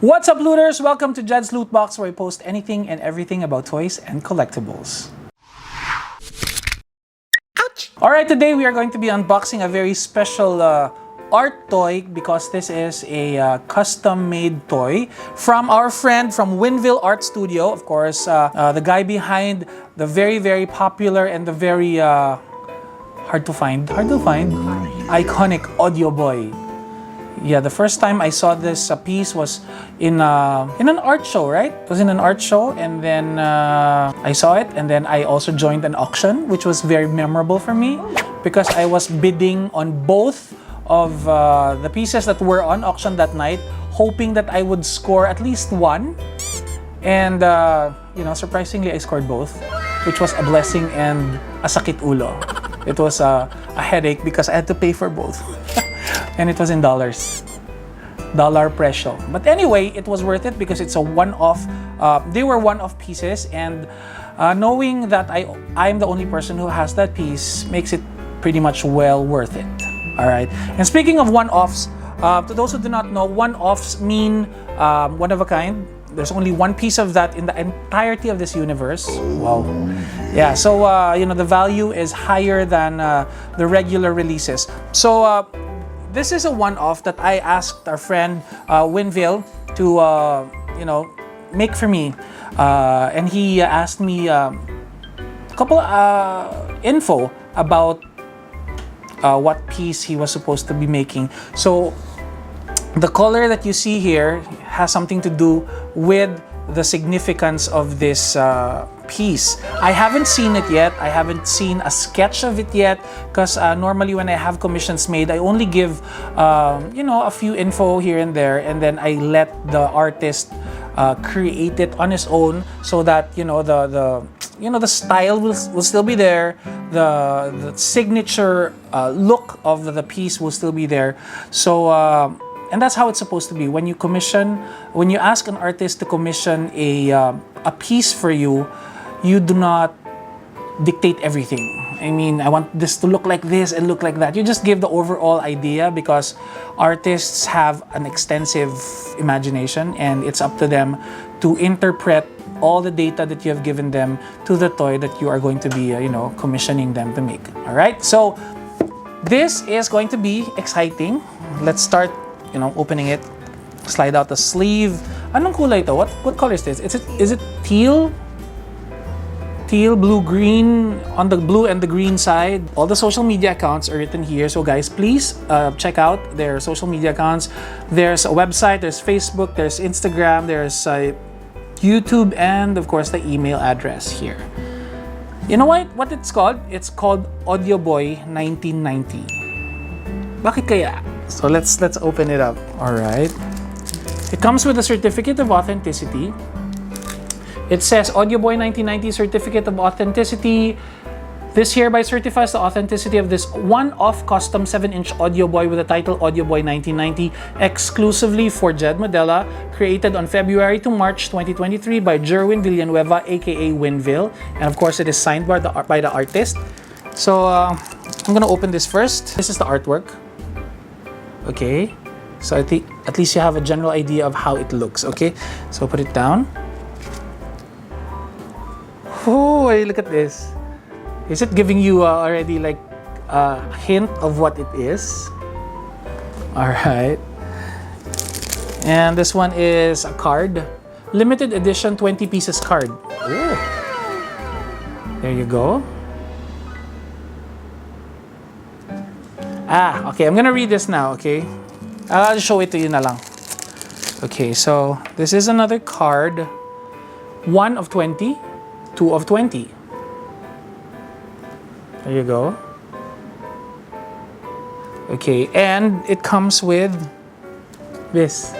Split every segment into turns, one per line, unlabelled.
What's up, looters? Welcome to Jed's Loot Box, where I post anything and everything about toys and collectibles. Ouch! Alright, today we are going to be unboxing a very special art toy because this is a custom-made toy from our friend from Winvill'S Art Studio. Of course, the guy behind the very popular and the very hard to find, iconic Odyoboy. Yeah, the first time I saw this piece was in an art show, right? It was in an art show, and then I saw it, and then I also joined an auction, which was very memorable for me because I was bidding on both of the pieces that were on auction that night, hoping that I would score at least one. And surprisingly, I scored both, which was a blessing and a sakit ulo. It was a headache because I had to pay for both. And it was in dollars. Dollar presyo. But anyway, it was worth it because it's a one-off. They were one-off pieces, and knowing that I'm the only person who has that piece makes it pretty much well worth it. Alright. And speaking of one-offs, to those who do not know, one-offs mean one of a kind. There's only one piece of that in the entirety of this universe. Wow. Yeah, so the value is higher than the regular releases. So this is a one-off that I asked our friend Winville to make for me, and he asked me a couple info about what piece he was supposed to be making. So the color that you see here has something to do with the significance of this piece. I haven't seen it yet. I haven't seen a sketch of it yet because normally when I have commissions made, I only give a few info here and there, and then I let the artist create it on his own, so that the style will still be there, the signature look of the piece will still be there. So and that's how it's supposed to be. When you ask an artist to commission a piece for you, you do not dictate everything. I mean, I want this to look like this and look like that. You just give the overall idea because artists have an extensive imagination, and it's up to them to interpret all the data that you have given them to the toy that you are going to be, commissioning them to make. All right. So this is going to be exciting. Let's start. Opening it, slide out the sleeve. Anong kulay ito? What color is this? Is it teal? Teal, blue, green on the blue and the green side. All the social media accounts are written here. So guys, please check out their social media accounts. There's a website, there's Facebook, there's Instagram, there's YouTube, and of course the email address here. You know what it's called? It's called Odyoboy 1990. Bakit kaya? So let's open it up. All right. It comes with a certificate of authenticity. It says Odyoboy 1990 Certificate of Authenticity. This hereby certifies the authenticity of this one-off custom 7-inch Odyoboy with the title Odyoboy 1990, exclusively for Jed Madela, created on February to March 2023 by Jerwin Villanueva, aka Winville, and of course it is signed by the artist. So I'm gonna open this first. This is the artwork. Okay, so I think at least you have a general idea of how it looks. Okay, so put it down. Oh, look at this. Is it giving you already like a hint of what it is? All right. And this one is a card. Limited edition 20 pieces card. Ooh. There you go. Okay, I'm gonna read this now, okay? I'll show it to you na lang. Okay, so this is another card. 1 of 20, 2 of 20. There you go. Okay, and it comes with this.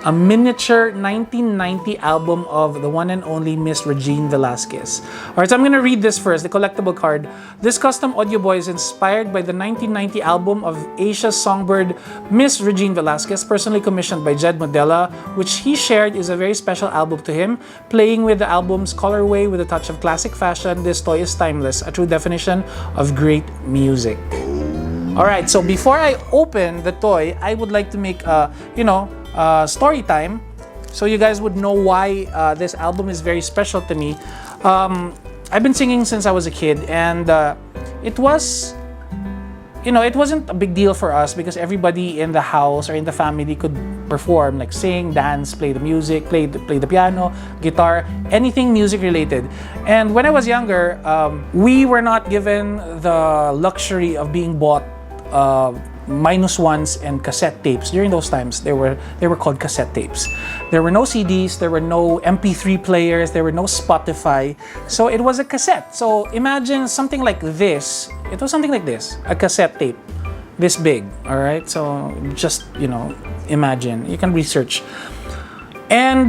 A miniature 1990 album of the one and only Miss Regine Velasquez. Alright, so I'm gonna read this first, the collectible card. This custom Odyoboy is inspired by the 1990 album of Asia's songbird Miss Regine Velasquez, personally commissioned by Jed Madela, which he shared is a very special album to him. Playing with the album's colorway with a touch of classic fashion, this toy is timeless, a true definition of great music. Alright, so before I open the toy, I would like to make a story time, so you guys would know why this album is very special to me. I've been singing since I was a kid, and it was, it wasn't a big deal for us because everybody in the house or in the family could perform, like sing, dance, play the music, play the piano, guitar, anything music related. And when I was younger, we were not given the luxury of being bought -1s and cassette tapes. During those times, they were called cassette tapes. There were no CDs, there were no MP3 players, there were no Spotify. So it was a cassette. So imagine something like this. It was something like this, a cassette tape, this big. All right. So just imagine. You can research. And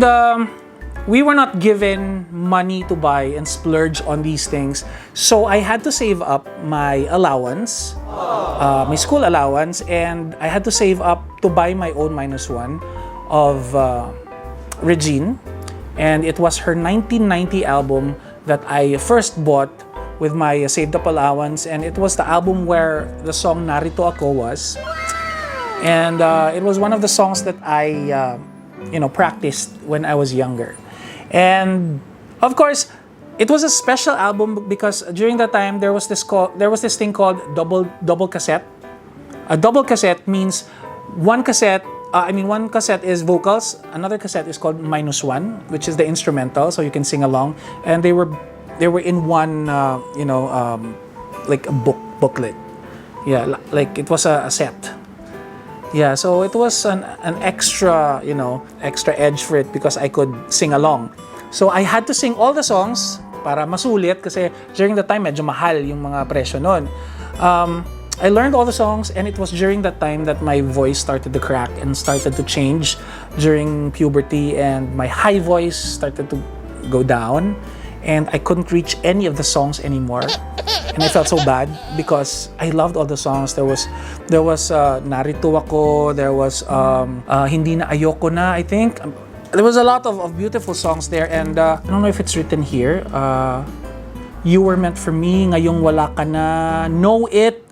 we were not given money to buy and splurge on these things. So I had to save up my allowance, my school allowance, and I had to save up to buy my own -1 of Regine. And it was her 1990 album that I first bought with my saved up allowance. And it was the album where the song Narito Ako was. And it was one of the songs that I practiced when I was younger. And of course, it was a special album because during that time there was this thing called double cassette. A double cassette means one cassette is vocals, another cassette is called -1, which is the instrumental, so you can sing along. And they were in one like a booklet. Yeah, like it was a set. Yeah, so it was an extra, extra edge for it because I could sing along. So I had to sing all the songs para masulit kasi during the time medyo mahal yung mga presyo noon. I learned all the songs, and it was during that time that my voice started to crack and started to change during puberty, and my high voice started to go down, and I couldn't reach any of the songs anymore. And I felt so bad because I loved all the songs. There was Narito Ako, there was Hindi Na Ayoko Na, I think. There was a lot of beautiful songs there, and I don't know if it's written here. You Were Meant For Me, Ngayong Wala Ka Na, Know It,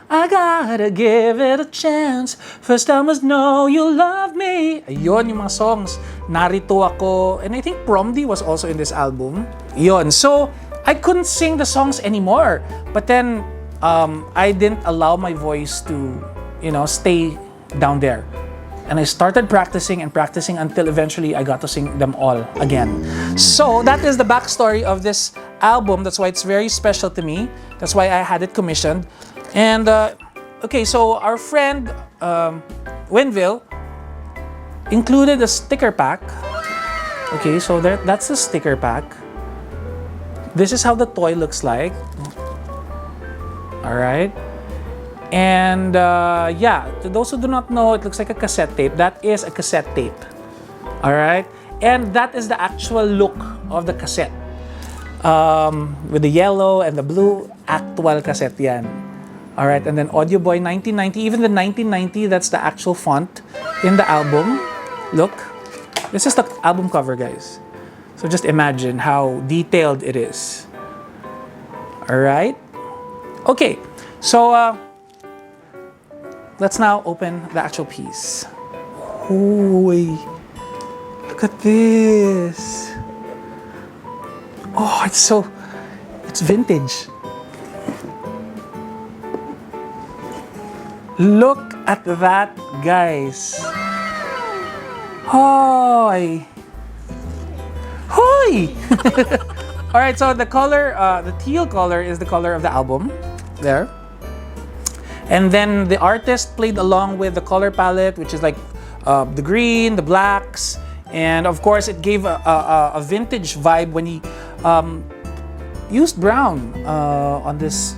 I gotta give it a chance. First I must know you love me. Ayun yung mga songs. Narito Ako, and I think Prom D was also in this album. Yun. So I couldn't sing the songs anymore. But then I didn't allow my voice to, stay down there. And I started practicing until eventually I got to sing them all again. So that is the backstory of this album. That's why it's very special to me. That's why I had it commissioned. And okay, so our friend Winville included a sticker pack. Okay, so that's the sticker pack. This is how the toy looks like. All right. And yeah, to those who do not know, it looks like a cassette tape. That is a cassette tape. All right. And that is the actual look of the cassette. With the yellow and the blue, actual cassette yan. All right. And then Odyoboy 1990, even the 1990, that's the actual font in the album. Look, this is the album cover, guys. So just imagine how detailed it is. All right. Okay. So let's now open the actual piece. Holy, look at this. Oh, it's vintage. Look at that, guys. Hoy. All right, so the color, the teal color is the color of the album. There. And then the artist played along with the color palette, which is like the green, the blacks, and of course it gave a vintage vibe when he used brown on this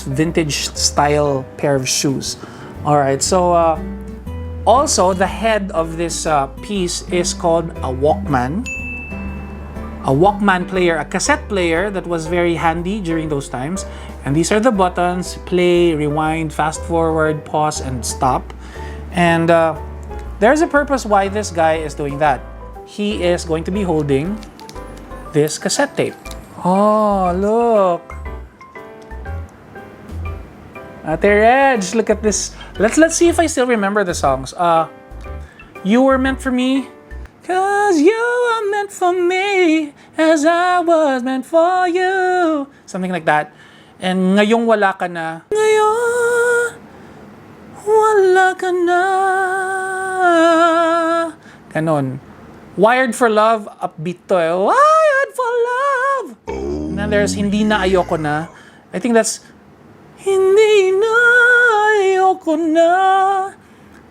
vintage style pair of shoes. All right, so also the head of this piece is called a Walkman. A Walkman player, a cassette player that was very handy during those times. And these are the buttons: play, rewind, fast forward, pause, and stop. And there's a purpose why this guy is doing that. He is going to be holding this cassette tape. Oh, look. Ate Reg, look at this. Let's see if I still remember the songs. You were meant for me, 'cause you were meant for me, as I was meant for you. Something like that. And ngayong wala ka na. Ngayon, wala ka na. Ganon. Wired for Love, upbeat to eh. Wired for Love! And then there's Hindi na ayoko na. I think that's Hindi na ayoko na.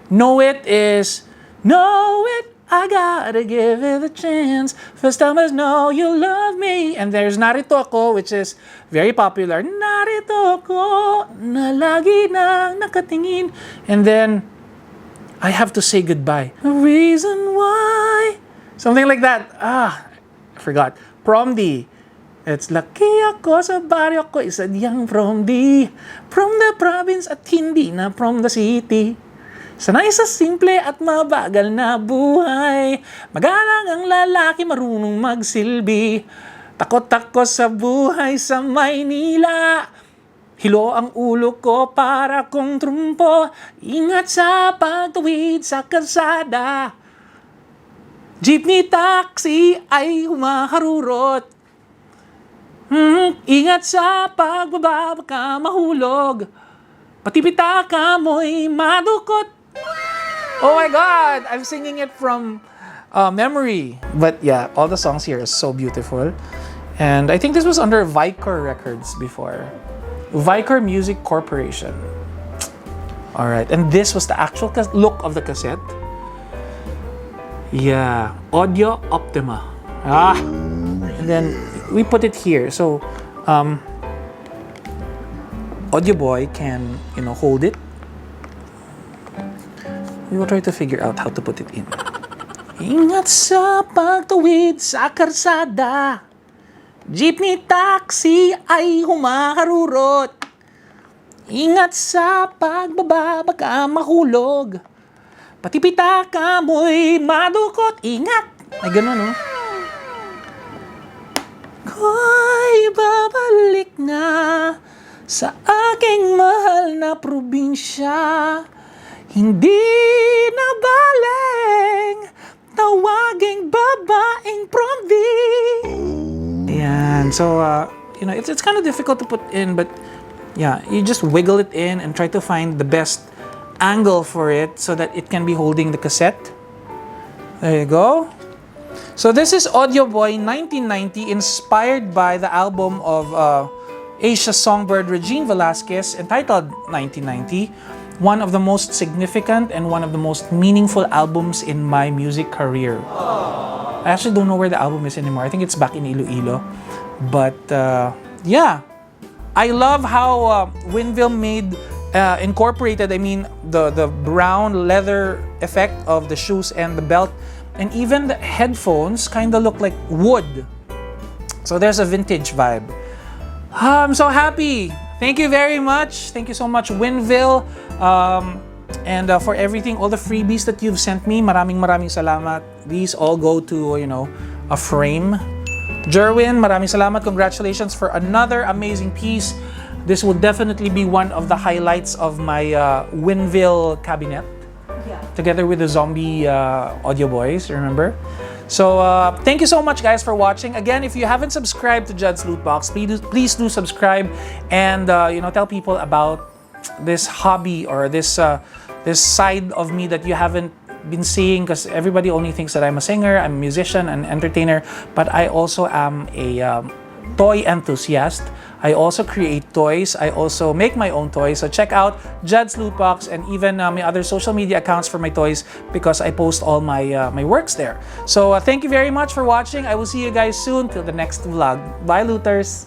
Know It is Know It, I gotta give it a chance. First time I know you love me. And there's Narito Ako, which is very popular. Narito ako, na lagi nang nakatingin. And then, I Have to Say Goodbye. The reason why. Something like that. I forgot. Prom D. It's laki ako sa baryo ko, isa diyang from the province at hindi na from the city. Sanay sa simple at mabagal na buhay. Magalang ang lalaki, marunong magsilbi. Takot ako sa buhay sa Maynila. Hilo ang ulo ko para kong trumpo. Ingat sa pagtuwid sa kalsada. Jeepney taxi ay humaharurot. Ingat sa pagbaba, baka mahulog. Pati pitaka mo'y madukot. Oh my God! I'm singing it from memory. But yeah, all the songs here are so beautiful. And I think this was under Vicor Records before. Vicor Music Corporation. Alright, and this was the actual look of the cassette. Yeah, Audio Optima. And then we put it here. So, Odyoboy can, hold it. We will try to figure out how to put it in. Ingat sa pagtawid sa karsada. Jeepney taxi ay humaharurot. Ingat sa pagbaba, baka mahulog. Pati pitaka mo'y madukot. Ingat! Ay, ganun, no? Ko'y babalik na sa aking mahal na probinsya. Hindi na baling tawaging babaeng promdi. Ayan. So, it's kind of difficult to put in, but yeah, you just wiggle it in and try to find the best angle for it so that it can be holding the cassette. There you go. So this is Odyoboy 1990, inspired by the album of Asia's songbird Regine Velasquez, entitled 1990. One of the most significant and one of the most meaningful albums in my music career. I actually don't know where the album is anymore. I think it's back in Iloilo. But yeah, I love how Winville incorporated, the brown leather effect of the shoes and the belt, and even the headphones kind of look like wood. So there's a vintage vibe. I'm so happy. Thank you very much. Thank you so much, Winville. And for everything, all the freebies that you've sent me, maraming salamat. These all go to, a frame. Jerwin, maraming salamat. Congratulations for another amazing piece. This will definitely be one of the highlights of my Winville cabinet. Yeah. Together with the zombie Odyoboys, remember? So, thank you so much, guys, for watching. Again, if you haven't subscribed to Judd's Loot Box, please do subscribe and, tell people about this hobby or this side of me that you haven't been seeing, because everybody only thinks that I'm a singer, I'm a musician, an entertainer, but I also am a toy enthusiast. I also create toys. I also make my own toys. So check out Judd's Loot Box and even my other social media accounts for my toys, because I post all my my works there. So thank you very much for watching. I will see you guys soon till the next vlog. Bye, looters!